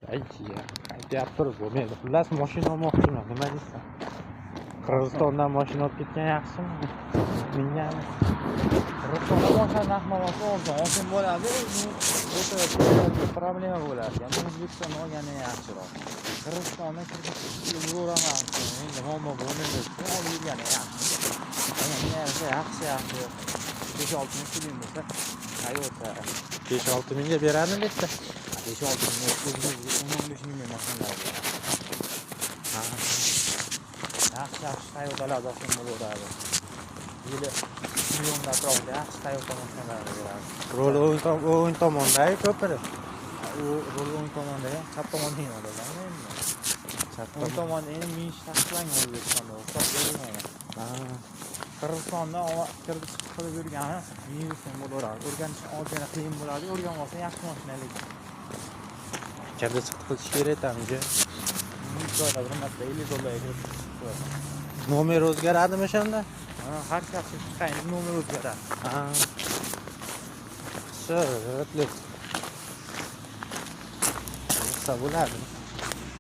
aytyapti bo'lmaydi. Xullas mashina olmoqchiman. Nima deysan? Qirg'izistondan mashina olib ketgan yaxshimi? Mingami? Qirg'izistonda boshqa narx-navosi olsin bo'ladi. O'ta problema bo'ladi. Endi O'zbekistonda olgani yaxshiroq. Qirg'izistonda kirib yo'raman. Endi muammo bo'lmaydi. Olib yurgani yaxshi. Yaxshi. 5-6 ming pul bo'lsa, Toyota 5-6 mingga beradimi debdi. 5-6 ming, 15 ming mashinalar bor. Yaxshi Toyota'lar olsam bo'laveradi. Yili millionlar atrofida yaxshi Toyota mashinalar beradi. Rol o'ng tomonda ko'piri. U rol o'ng tomonda ham, chap tomonda ham oladi. Chap O'ng tomonda endi minish tashlagan O'zbekistonda, hisob berilmagan. Qirg'izistonda kirib chiqib qilib yurgani minusdan bo'laveradi. O'rganish ozgina qiyin bo'ladi. O'rganib olsa yaxshi mashina lekin. kirdi chiqdi qilish kerakmi? Minusda bir marta 50 dollarga kirib Nomer o'zgaradimi o'shanda? har shaxs chiqqan nomer o'zgaradi. Yaxshi, o'tlik. Bo'lsa bo'ladi.